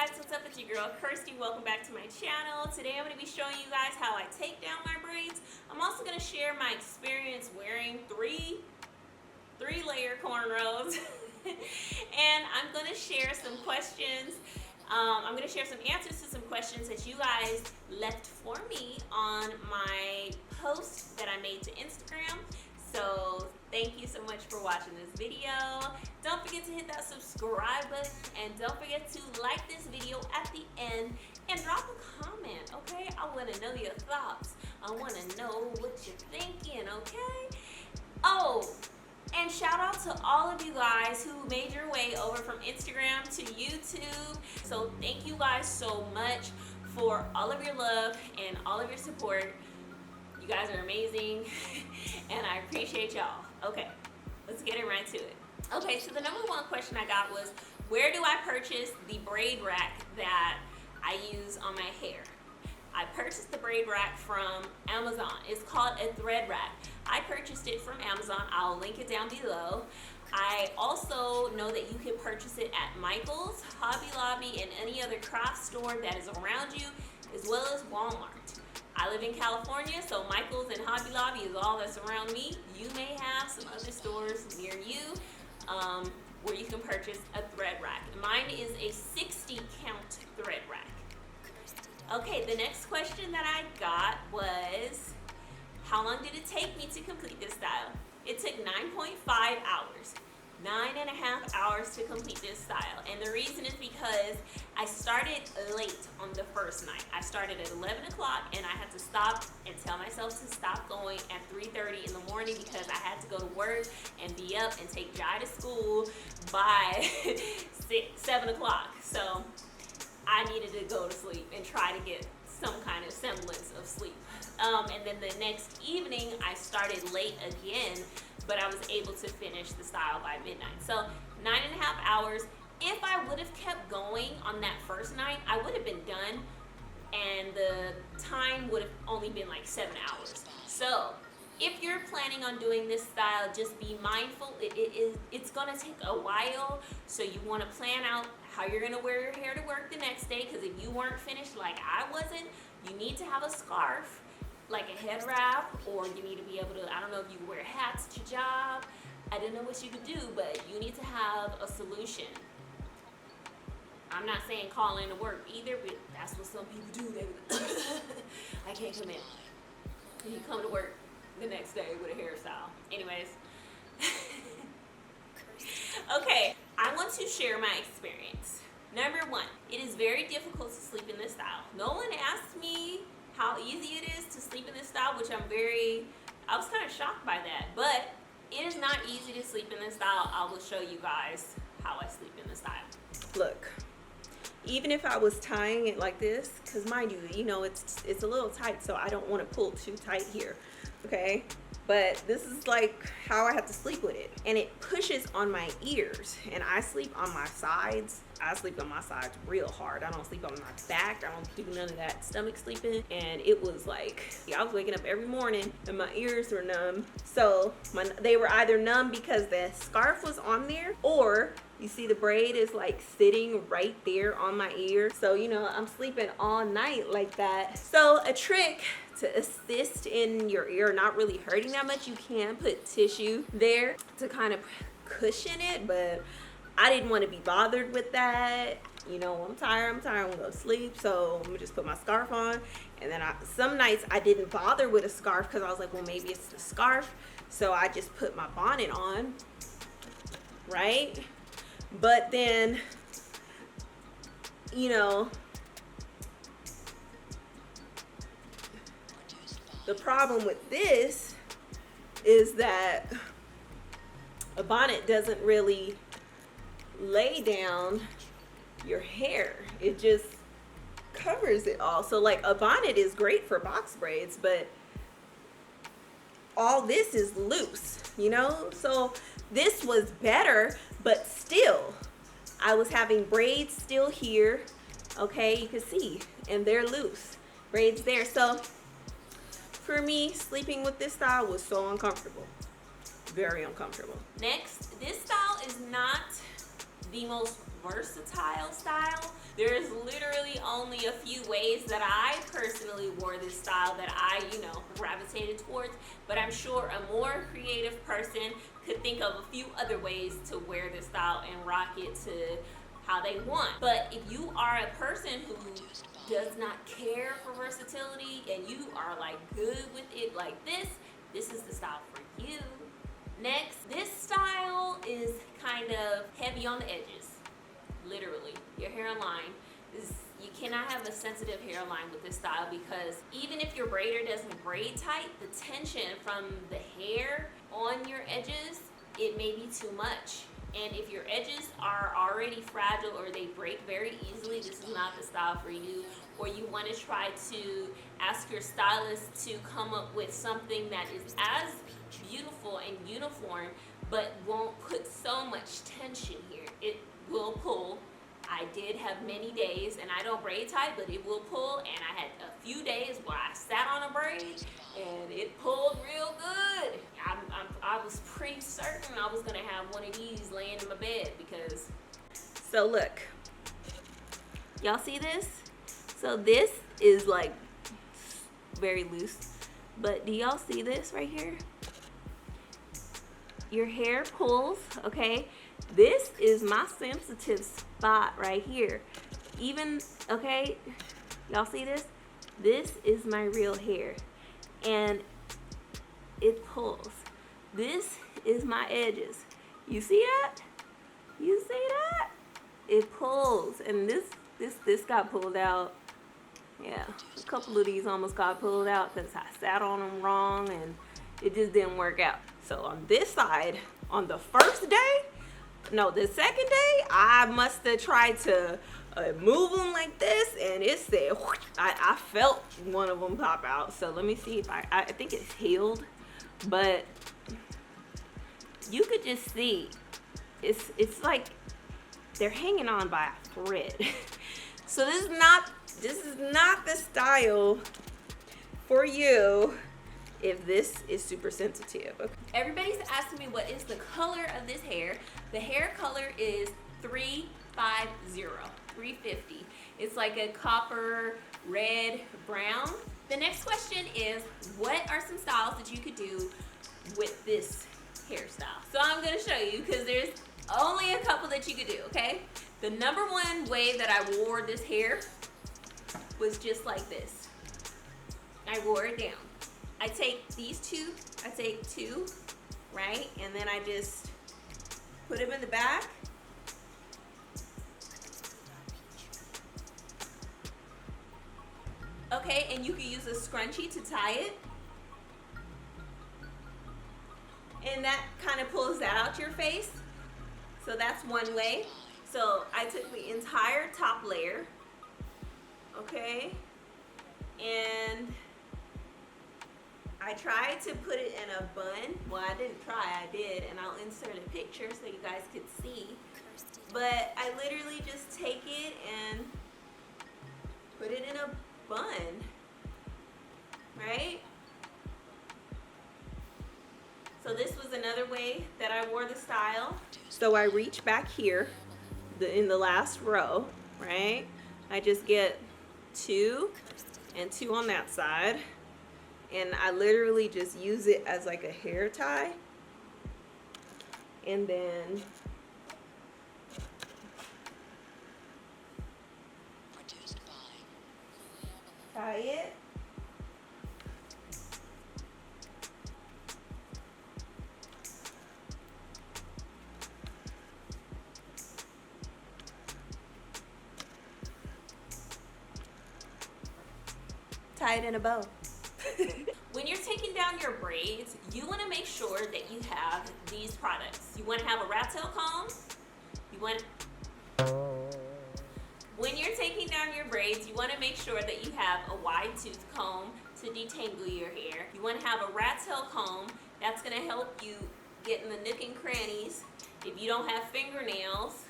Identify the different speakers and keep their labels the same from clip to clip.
Speaker 1: guys, what's up? It's your girl Kirsty. Welcome back to my channel. Today I'm going to be showing you guys how I take down my braids. I'm also going to share my experience wearing three-layer cornrows. And I'm going to share some questions. I'm going to share some answers to some questions that you guys left for me on my post that I made to Instagram. So thank you so much for watching this video. Don't forget to hit that subscribe button and don't forget to like this video at the end and drop a comment, okay? I want to know your thoughts. I want to know what you're thinking, okay? Oh, and shout out to all of you guys who made your way over from Instagram to YouTube. So thank you guys so much for all of your love and all of your support. You guys are amazing and I appreciate y'all. Okay, let's get it right to it. Okay, so the number one question I got was, where do I purchase the braid rack that I use on my hair? I purchased the braid rack from Amazon. It's called a thread rack. I purchased it from Amazon. I'll link it down below. I also know that you can purchase it at Michael's, Hobby Lobby, and any other craft store that is around you, as well as Walmart. I live in California, so Michael's and Hobby Lobby is all that's around me. You may have some other stores near you where you can purchase a thread rack. Mine is a 60 count thread rack. Okay, the next question that I got was, how long did it take me to complete this style? It took 9.5 hours. 9.5 hours to complete this style. And the reason is because I started late on the first night. I started at 11 o'clock and I had to stop and tell myself to stop going at 3:30 in the morning because I had to go to work and be up and take Jai to school by 7 o'clock. So I needed to go to sleep and try to get some kind of semblance of sleep. And then the next evening I started late again, but I was able to finish the style by midnight. So 9.5 hours. If I would have kept going on that first night, I would have been done and the time would have only been like 7 hours. So if you're planning on doing this style, just be mindful. It's gonna take a while, so you wanna plan out how you're gonna wear your hair to work the next day, because if you weren't finished like I wasn't, you need to have a scarf, like a head wrap, or you need to be able to, I don't know if you wear hats to your job. I didn't know what you could do, but you need to have a solution. I'm not saying call in to work either, but that's what some people do. They I can't come in. And you come to work the next day with a hairstyle. Anyways. Okay, I want to share my experience. Number one, it is very difficult to sleep in this style. No one asked me how easy it is to sleep in this style, which I was kind of shocked by that, but it is not easy to sleep in this style. I will show you guys how I sleep in this style. Look, even if I was tying it like this, because mind you, it's a little tight, so I don't want to pull too tight here, okay? But this is like how I have to sleep with it. And it pushes on my ears. And I sleep on my sides. I sleep on my sides real hard. I don't sleep on my back. I don't do none of that stomach sleeping. And it was like, I was waking up every morning and my ears were numb. So they were either numb because the scarf was on there, or you see the braid is like sitting right there on my ear. So, I'm sleeping all night like that. So a trick to assist in your ear not really hurting that much, you can put tissue there to kind of cushion it, but I didn't want to be bothered with that. I'm tired, I'm gonna go to sleep, so I'm gonna just put my scarf on. And then some nights I didn't bother with a scarf because I was like, well, maybe it's the scarf, so I just put my bonnet on, right? But then, the problem with this is that a bonnet doesn't really lay down your hair. It just covers it all. So like a bonnet is great for box braids, but all this is loose, So this was better, but still, I was having braids still here, okay? You can see, and they're loose. Braids there. So for me, sleeping with this style was so uncomfortable. Very uncomfortable. Next, this style is not the most versatile style. There's literally only a few ways that I personally wore this style that I, gravitated towards, but I'm sure a more creative person could think of a few other ways to wear this style and rock it to how they want. But if you are a person who does not care for versatility and you are like good with it like this is the style for you. Next, this style is kind of heavy on the edges. Literally, your hairline is, you cannot have a sensitive hairline with this style because even if your braider doesn't braid tight, the tension from the hair on your edges, it may be too much. And if your edges are already fragile or they break very easily, this is not the style for you. Or you want to try to ask your stylist to come up with something that is as beautiful and uniform but won't put so much tension here. It will pull. I did have many days, and I don't braid tight, but it will pull, and I had a few days where I sat on a braid and it pulled real good. I was pretty certain I was gonna have one of these laying in my bed because, so look, y'all see this? So this is like very loose, but do y'all see this right here? Your hair pulls, okay? This is my sensitive spot right here. Even, okay, y'all see this? This is my real hair, and it pulls. This is my edges. You see that? You see that? It pulls, and this got pulled out. Yeah, a couple of these almost got pulled out because I sat on them wrong, and it just didn't work out. So on this side, on the first day, no, the second day, I must have tried to move them like this, and it said, I felt one of them pop out. So let me see if I think it's healed, but you could just see, it's like they're hanging on by a thread. So this is not the style for you if this is super sensitive. Okay. Everybody's asking me what is the color of this hair. The hair color is 350. It's like a copper, red, brown. The next question is, what are some styles that you could do with this hairstyle? So I'm gonna show you because there's only a couple that you could do, okay? The number one way that I wore this hair was just like this. I wore it down. I take two, right? And then I just put them in the back. Okay, and you can use a scrunchie to tie it. And that kind of pulls that out your face. So that's one way. So I took the entire top layer, okay? And I tried to put it in a bun. Well, I didn't try, I did, and I'll insert a picture so you guys could see. But I literally just take it and put it in a bun, right? So this was another way that I wore the style. So I reach back here in the last row, right? I just get 2 and 2 on that side. And I literally just use it as like a hair tie. And then tie it. Tie it in a bow. When you're taking down your braids, you want to make sure that you have these products. You want to have a rat tail comb. When you're taking down your braids, you want to make sure that you have a wide tooth comb to detangle your hair. You want to have a rat tail comb. That's going to help you get in the nook and crannies. If you don't have fingernails,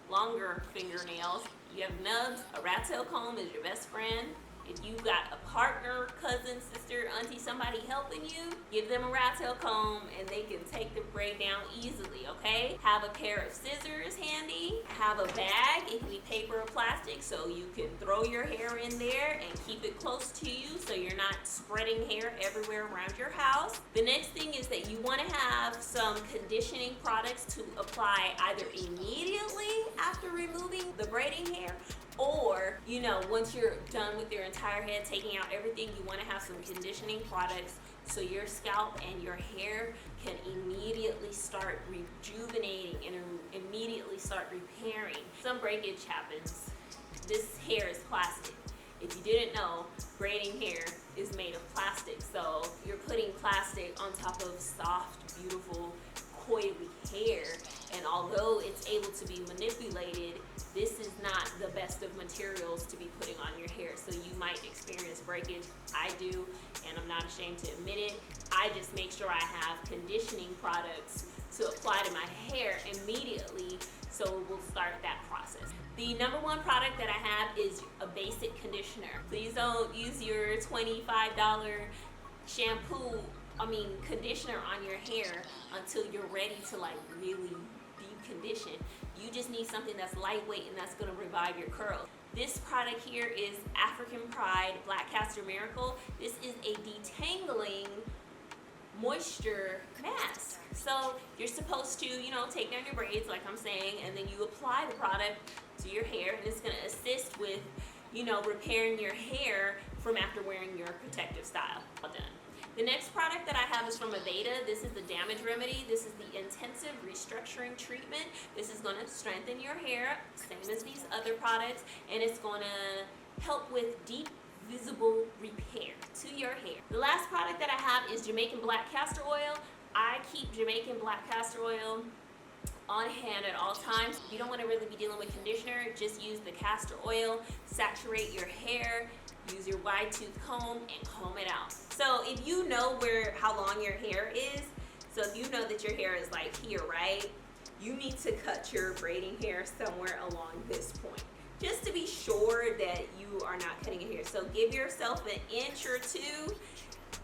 Speaker 1: longer fingernails, you have nubs, a rat tail comb is your best friend. If you got a partner, cousin, sister, auntie, somebody helping you, give them a rat tail comb and they can take the braid down easily, okay? Have a pair of scissors handy. Have a bag. It can be paper or plastic, so you can throw your hair in there and keep it close to you so you're not spreading hair everywhere around your house. The next thing is that you want to have some conditioning products to apply either immediately after removing the braiding hair, or, you know, once you're done with your entire head, taking out everything, you want to have some conditioning products so your scalp and your hair can immediately start rejuvenating and immediately start repairing. Some breakage happens. This hair is plastic. If you didn't know, braiding hair is made of plastic. So you're putting plastic on top of soft, beautiful, coily hair. And although it's able to be manipulated, this is not the best of materials to be putting on your hair. So you might experience breakage. I do, and I'm not ashamed to admit it. I just make sure I have conditioning products to apply to my hair immediately, so we'll start that process. The number one product that I have is a basic conditioner. Please don't use your $25 conditioner on your hair until you're ready to like really deep condition. You just need something that's lightweight and that's gonna revive your curls. This product here is African Pride Black Castor Miracle. This is a detangling moisture mask. So you're supposed to, you know, take down your braids like I'm saying, and then you apply the product to your hair, and it's gonna assist with, you know, repairing your hair from after wearing your protective style. All done. The next product that I have is from Aveda. This is the Damage Remedy. This is the Intensive Restructuring Treatment. This is going to strengthen your hair, same as these other products, and it's going to help with deep, visible repair to your hair. The last product that I have is Jamaican Black Castor Oil. I keep Jamaican Black Castor Oil on hand at all times. If you don't want to really be dealing with conditioner, just use the castor oil, saturate your hair, use your wide tooth comb and comb it out. So if you know how long your hair is, so if you know that your hair is like here, right? You need to cut your braiding hair somewhere along this point, just to be sure that you are not cutting your hair. So give yourself an inch or two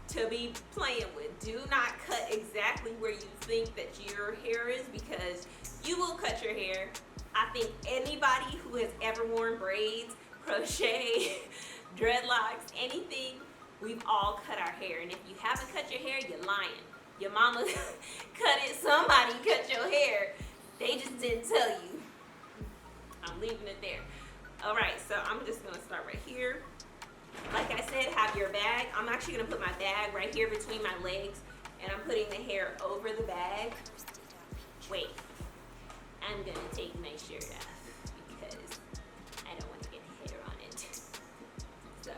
Speaker 1: to be playing with. Do not cut exactly where you think that your hair is, because you will cut your hair. I think anybody who has ever worn braids, crochet, dreadlocks, anything, we've all cut our hair. And if you haven't cut your hair, you're lying. Your mama cut it, somebody cut your hair. They just didn't tell you. I'm leaving it there. All right, so I'm just gonna start right here. Like I said, have your bag. I'm actually gonna put my bag right here between my legs, and I'm putting the hair over the bag. Wait, I'm gonna take my shirt off because I don't want to get hair on it. So.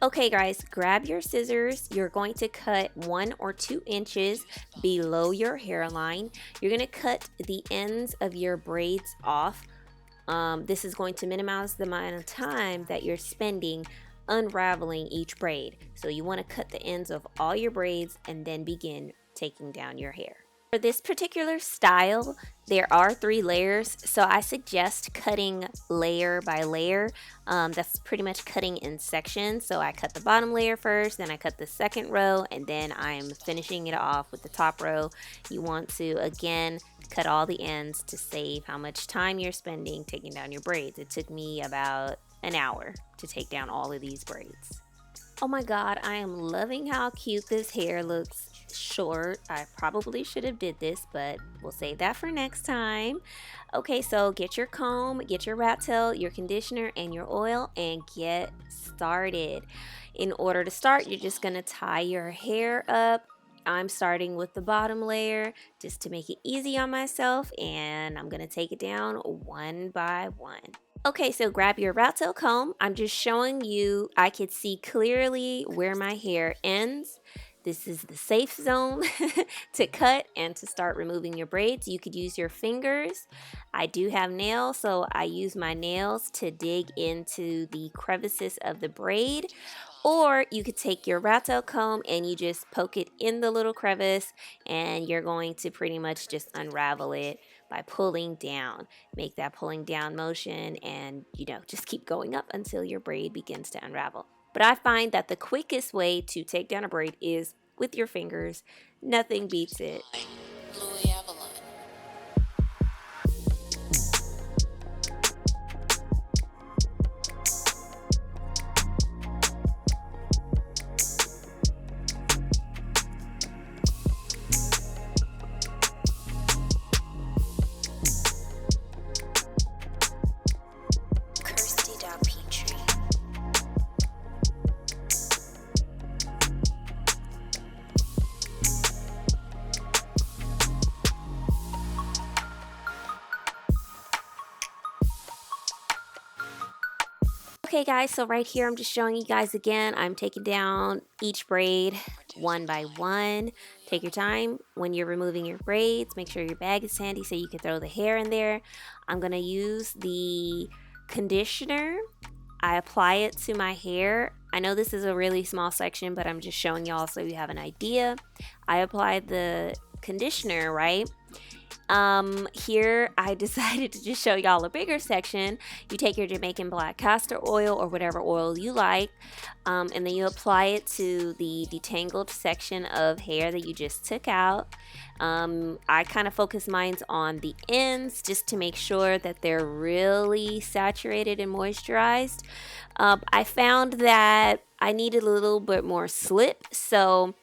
Speaker 1: Okay guys, grab your scissors. You're going to cut 1 or 2 inches below your hairline. You're gonna cut the ends of your braids off. This is going to minimize the amount of time that you're spending unraveling each braid. So you want to cut the ends of all your braids and then begin taking down your hair. For this particular style, there are 3 layers, so I suggest cutting layer by layer. That's pretty much cutting in sections. So I cut the bottom layer first, then I cut the second row, and then I'm finishing it off with the top row. You want to, again, cut all the ends to save how much time you're spending taking down your braids. It took me about an hour to take down all of these braids. Oh my god, I am loving how cute this hair looks short. I probably should have did this, but we'll save that for next time. Okay, so get your comb, get your rat tail, your conditioner, and your oil, and get started. In order to start, you're just gonna tie your hair up. I'm starting with the bottom layer just to make it easy on myself, and I'm gonna take it down one by one. Okay, so grab your rat tail comb. I'm just showing you, I could see clearly where my hair ends. This is the safe zone to cut and to start removing your braids. You could use your fingers. I do have nails, so I use my nails to dig into the crevices of the braid. Or you could take your rat tail comb and you just poke it in the little crevice, and you're going to pretty much just unravel it by pulling down. Make that pulling down motion, and just keep going up until your braid begins to unravel. But I find that the quickest way to take down a braid is with your fingers. Nothing beats it. Okay guys, so right here I'm just showing you guys again. I'm taking down each braid one by one. Take your time when you're removing your braids. Make sure your bag is handy so you can throw the hair in there. I'm going to use the conditioner. I apply it to my hair. I know this is a really small section, but I'm just showing y'all so you have an idea. I applied the conditioner, right? Here I decided to just show y'all a bigger section. You take your Jamaican black castor oil or whatever oil you like, and then you apply it to the detangled section of hair that you just took out. I kind of focus mine on the ends just to make sure that they're really saturated and moisturized. I found that I needed a little bit more slip, so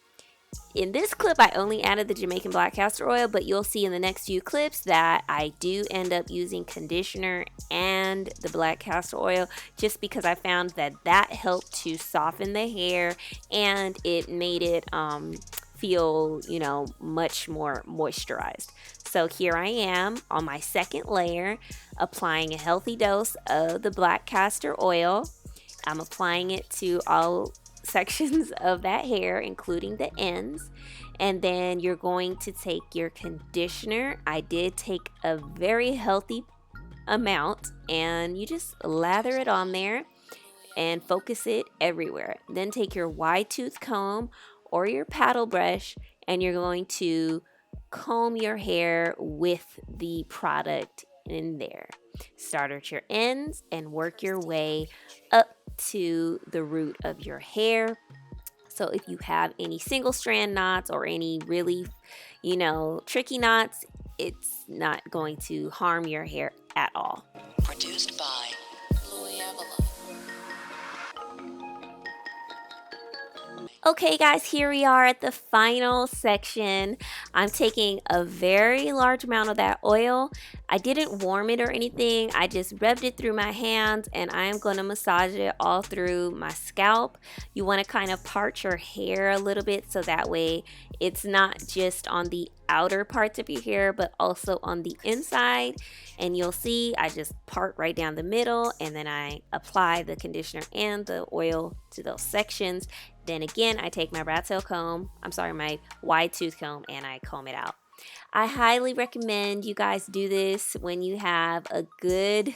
Speaker 1: in this clip, I only added the Jamaican black castor oil, but you'll see in the next few clips that I do end up using conditioner and the black castor oil just because I found that that helped to soften the hair and it made it feel, you know, much more moisturized. So here I am on my second layer, applying a healthy dose of the black castor oil. I'm applying it to all sections of that hair, including the ends, and then you're going to take your conditioner. I did take a very healthy amount, and you just lather it on there and focus it everywhere. Then take your wide tooth comb or your paddle brush, and you're going to comb your hair with the product in there. Start at your ends and work your way up to the root of your hair. So if you have any single strand knots or any really, you know, tricky knots, it's not going to harm your hair at all. Produced by Louis Avalon. Okay guys, here we are at the final section. I'm taking a very large amount of that oil. I didn't warm it or anything. I just rubbed it through my hands and I am going to massage it all through my scalp. You want to kind of part your hair a little bit so that way it's not just on the outer parts of your hair but also on the inside. And you'll see I just part right down the middle and then I apply the conditioner and the oil to those sections. Then again, I take my my wide tooth comb and I comb it out. I highly recommend you guys do this when you have a good,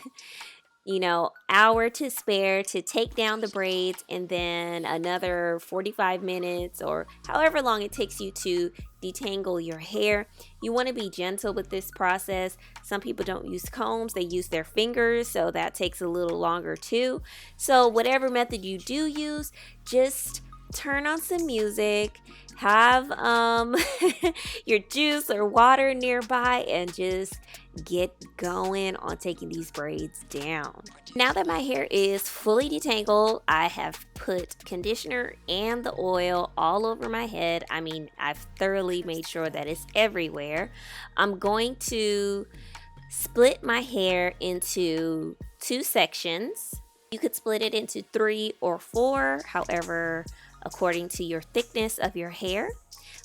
Speaker 1: you know, hour to spare to take down the braids and then another 45 minutes or however long it takes you to detangle your hair. You want to be gentle with this process. Some people don't use combs, they use their fingers, so that takes a little longer too. So whatever method you do use, just turn on some music, have your juice or water nearby, and just get going on taking these braids down. Now that my hair is fully detangled, I have put conditioner and the oil all over my head. I mean, I've thoroughly made sure that it's everywhere. I'm going to split my hair into 2 sections. You could split it into 3 or 4, however, according to your thickness of your hair.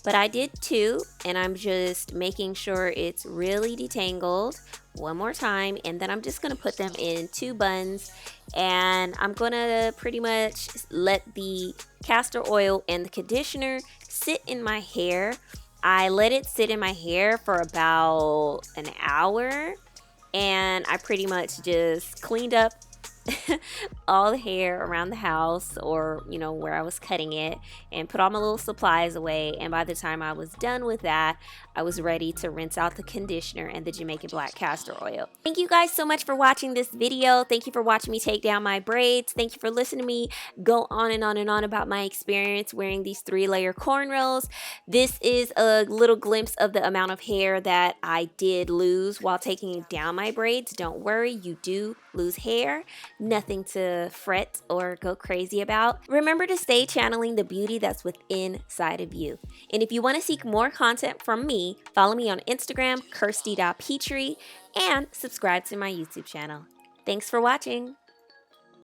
Speaker 1: But I did 2, and I'm just making sure it's really detangled one more time, and then I'm just going to put them in 2 buns, and I'm going to pretty much let the castor oil and the conditioner sit in my hair. I let it sit in my hair for about an hour, and I pretty much just cleaned up
Speaker 2: all the hair around the house, or where I was cutting it, and put all my little supplies away. And by the time I was done with that, I was ready to rinse out the conditioner and the Jamaican black castor oil. Thank you guys so much for watching this video. Thank you for watching me take down my braids. Thank you for listening to me go on and on and on about my experience wearing these 3-layer cornrows. This is a little glimpse of the amount of hair that I did lose while taking down my braids. Don't worry, you do lose hair. Nothing to fret or go crazy about. Remember to stay channeling the beauty that's within inside of you. And if you want to seek more content from me, follow me on Instagram, kirsty.petrie, and subscribe to my YouTube channel. Thanks for watching.